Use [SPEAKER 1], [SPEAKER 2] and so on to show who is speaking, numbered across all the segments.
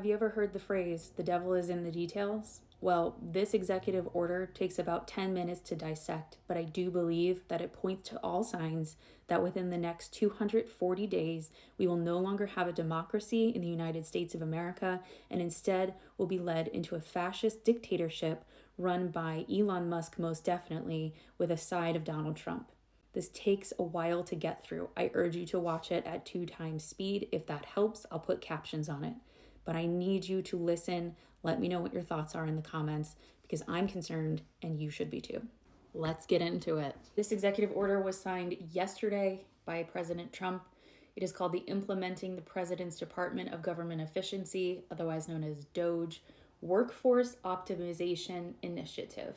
[SPEAKER 1] Have you ever heard the phrase, the devil is in the details? Well, this executive order takes about 10 minutes to dissect, but I do believe that it points to all signs that within the next 240 days, we will no longer have a democracy in the United States of America, and instead will be led into a fascist dictatorship run by Elon Musk, most definitely, with a side of Donald Trump. This takes a while to get through. I urge you to watch it at 2 times speed. If that helps, I'll put captions on it. But I need you to listen. Let me know what your thoughts are in the comments because I'm concerned and you should be too. Let's get into it. This executive order was signed yesterday by President Trump. It is called the Implementing the President's Department of Government Efficiency, otherwise known as DOGE, Workforce Optimization Initiative.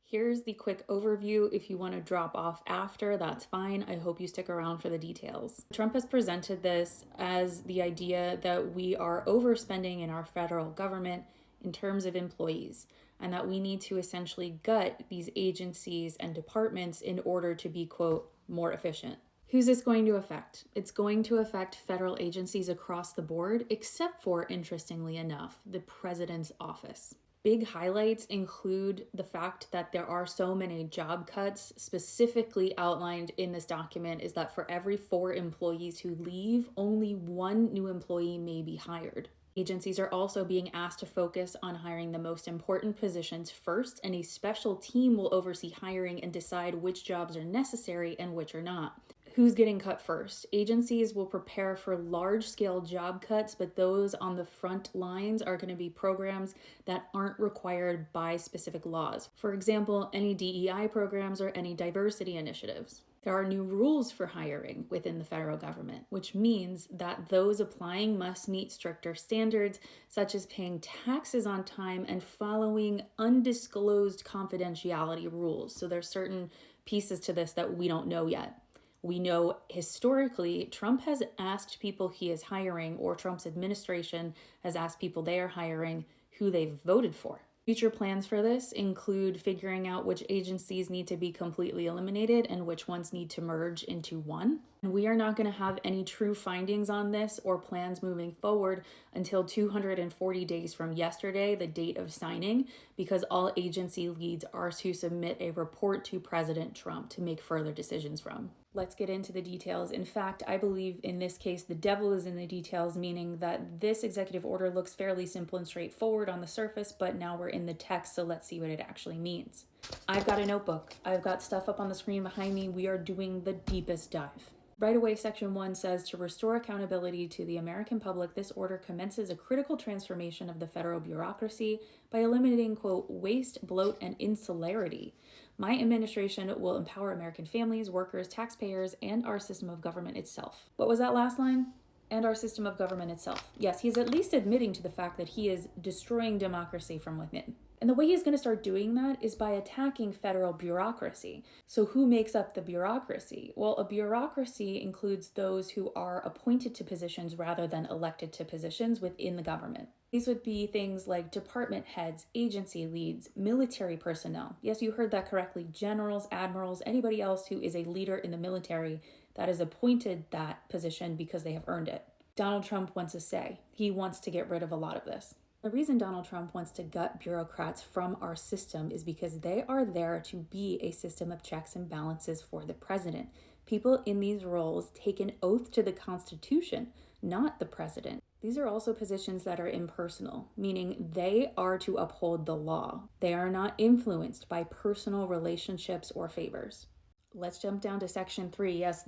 [SPEAKER 1] Here's the quick overview. If you want to drop off after, that's fine. I hope you stick around for the details. Trump has presented this as the idea that we are overspending in our federal government in terms of employees, and that we need to essentially gut these agencies and departments in order to be, quote, more efficient. Who's this going to affect? It's going to affect federal agencies across the board, except for, interestingly enough, the president's office. Big highlights include the fact that there are so many job cuts. Specifically outlined in this document is that for every 4 employees who leave, only 1 new employee may be hired. Agencies are also being asked to focus on hiring the most important positions first, and a special team will oversee hiring and decide which jobs are necessary and which are not. Who's getting cut first? Agencies will prepare for large-scale job cuts, but those on the front lines are going to be programs that aren't required by specific laws. For example, any DEI programs or any diversity initiatives. There are new rules for hiring within the federal government, which means that those applying must meet stricter standards, such as paying taxes on time and following undisclosed confidentiality rules. So there's certain pieces to this that we don't know yet. We know historically, Trump has asked people he is hiring, or Trump's administration has asked people they are hiring, who they've voted for. Future plans for this include figuring out which agencies need to be completely eliminated and which ones need to merge into one. And we are not going to have any true findings on this or plans moving forward until 240 days from yesterday, the date of signing, because all agency leads are to submit a report to President Trump to make further decisions from. Let's get into the details. In fact, I believe in this case, the devil is in the details, meaning that this executive order looks fairly simple and straightforward on the surface, but now we're in the text, so let's see what it actually means. I've got a notebook. I've got stuff up on the screen behind me. We are doing the deepest dive. Right away, Section 1 says, to restore accountability to the American public, this order commences a critical transformation of the federal bureaucracy by eliminating, quote, waste, bloat, and insularity. My administration will empower American families, workers, taxpayers, and our system of government itself. What was that last line? And our system of government itself. Yes, he's at least admitting to the fact that he is destroying democracy from within. And the way he's going to start doing that is by attacking federal bureaucracy. So who makes up the bureaucracy? Well, a bureaucracy includes those who are appointed to positions rather than elected to positions within the government. These would be things like department heads, agency leads, military personnel. Yes, you heard that correctly. Generals, admirals, anybody else who is a leader in the military that is appointed that position because they have earned it. Donald Trump wants a say. He wants to get rid of a lot of this. The reason Donald Trump wants to gut bureaucrats from our system is because they are there to be a system of checks and balances for the president. People in these roles take an oath to the Constitution, not the president. These are also positions that are impersonal, meaning they are to uphold the law. They are not influenced by personal relationships or favors. Let's jump down to Section 3. Yes,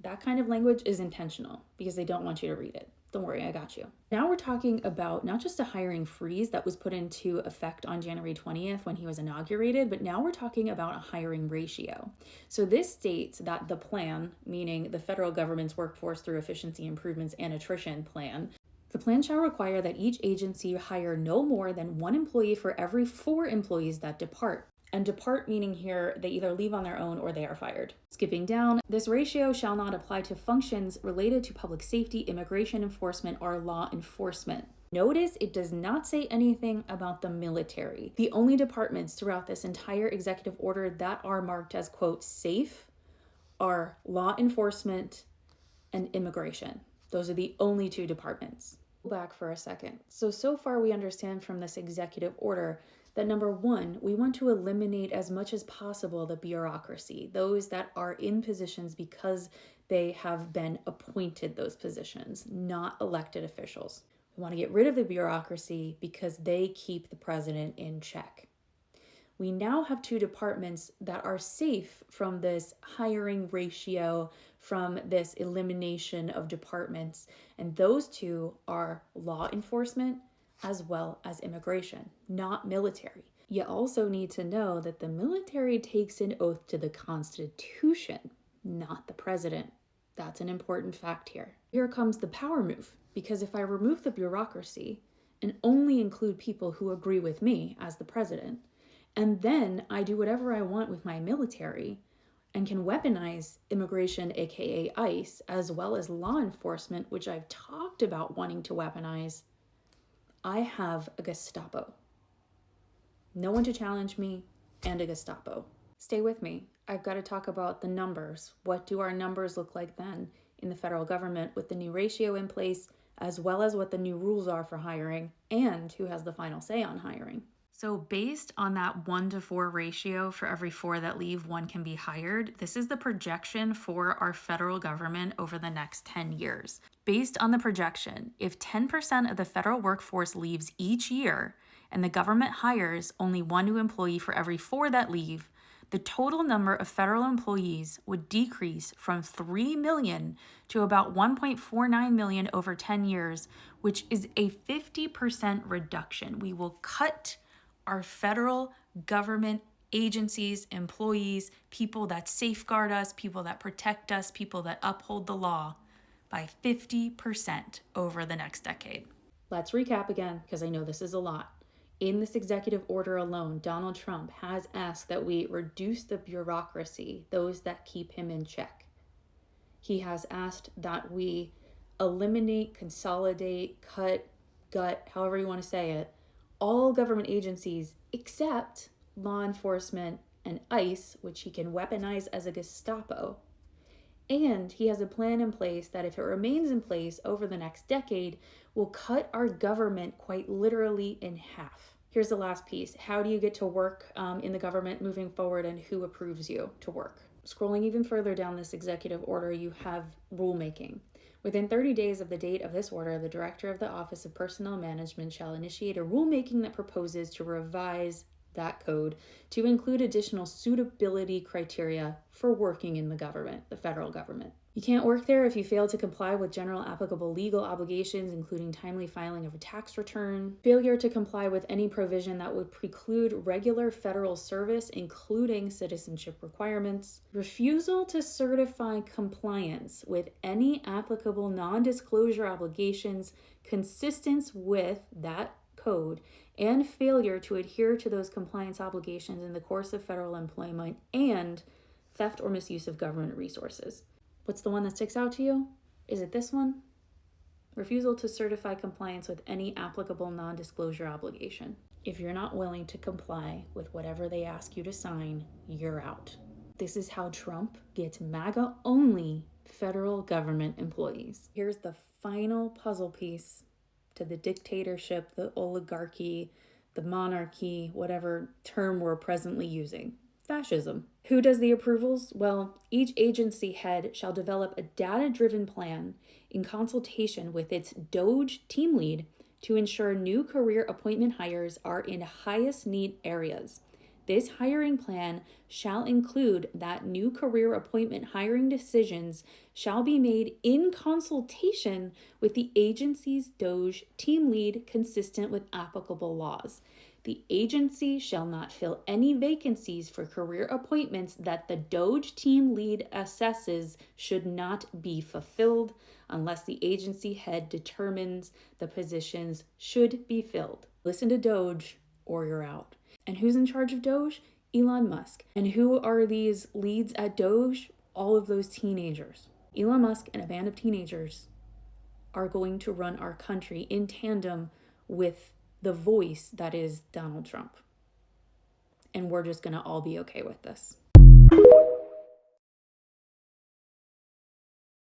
[SPEAKER 1] that kind of language is intentional because they don't want you to read it. Don't worry, I got you. Now we're talking about not just a hiring freeze that was put into effect on January 20th when he was inaugurated, but now we're talking about a hiring ratio. So this states that the plan, meaning the federal government's workforce through efficiency improvements and attrition plan, the plan shall require that each agency hire no more than 1 employee for every 4 employees that depart. And depart meaning here they either leave on their own or they are fired. Skipping down, this ratio shall not apply to functions related to public safety, immigration enforcement, or law enforcement. Notice it does not say anything about the military. The only departments throughout this entire executive order that are marked as, quote, safe are law enforcement and immigration. Those are the only 2 departments. Back for a second. So far we understand from this executive order that number one, we want to eliminate as much as possible the bureaucracy, those that are in positions because they have been appointed those positions, not elected officials. We want to get rid of the bureaucracy because they keep the president in check. We now have two departments that are safe from this hiring ratio, from this elimination of departments, and those two are law enforcement as well as immigration, not military. You also need to know that the military takes an oath to the Constitution, not the president. That's an important fact here. Here comes the power move, because if I remove the bureaucracy and only include people who agree with me as the president, and then I do whatever I want with my military and can weaponize immigration, aka ICE, as well as law enforcement, which I've talked about wanting to weaponize, I have a Gestapo. No one to challenge me and a Gestapo. Stay with me. I've got to talk about the numbers. What do our numbers look like then in the federal government with the new ratio in place, as well as what the new rules are for hiring and who has the final say on hiring? So based on that 1-to-4 ratio, for every 4 that leave, 1 can be hired, this is the projection for our federal government over the next 10 years. Based on the projection, if 10% of the federal workforce leaves each year and the government hires only 1 new employee for every 4 that leave, the total number of federal employees would decrease from 3 million to about 1.49 million over 10 years, which is a 50% reduction. We will cut our federal government agencies, employees, people that safeguard us, people that protect us, people that uphold the law by 50% over the next decade. Let's recap again, because I know this is a lot. In this executive order alone, Donald Trump has asked that we reduce the bureaucracy, those that keep him in check. He has asked that we eliminate, consolidate, cut, gut, however you want to say it, all government agencies except law enforcement and ICE, which he can weaponize as a Gestapo. And he has a plan in place that if it remains in place over the next decade, will cut our government quite literally in half. Here's the last piece. How do you get to work in the government moving forward, and who approves you to work? Scrolling even further down this executive order, you have rulemaking. Within 30 days of the date of this order, the Director of the Office of Personnel Management shall initiate a rulemaking that proposes to revise that code to include additional suitability criteria for working in the government, the federal government. You can't work there if you fail to comply with general applicable legal obligations, including timely filing of a tax return, failure to comply with any provision that would preclude regular federal service, including citizenship requirements, refusal to certify compliance with any applicable non-disclosure obligations consistent with that code, and failure to adhere to those compliance obligations in the course of federal employment, and theft or misuse of government resources. What's the one that sticks out to you? Is it this one? Refusal to certify compliance with any applicable non-disclosure obligation. If you're not willing to comply with whatever they ask you to sign, you're out. This is how Trump gets MAGA-only federal government employees. Here's the final puzzle piece to the dictatorship, the oligarchy, the monarchy, whatever term we're presently using. Fascism. Who does the approvals? Well, each agency head shall develop a data-driven plan in consultation with its DOGE team lead to ensure new career appointment hires are in highest need areas. This hiring plan shall include that new career appointment hiring decisions shall be made in consultation with the agency's DOGE team lead consistent with applicable laws. The agency shall not fill any vacancies for career appointments that the DOGE team lead assesses should not be fulfilled unless the agency head determines the positions should be filled. Listen to DOGE or you're out. And who's in charge of DOGE? Elon Musk. And who are these leads at DOGE? All of those teenagers. Elon Musk and a band of teenagers are going to run our country in tandem with the voice that is Donald Trump. And we're just going to all be okay with this.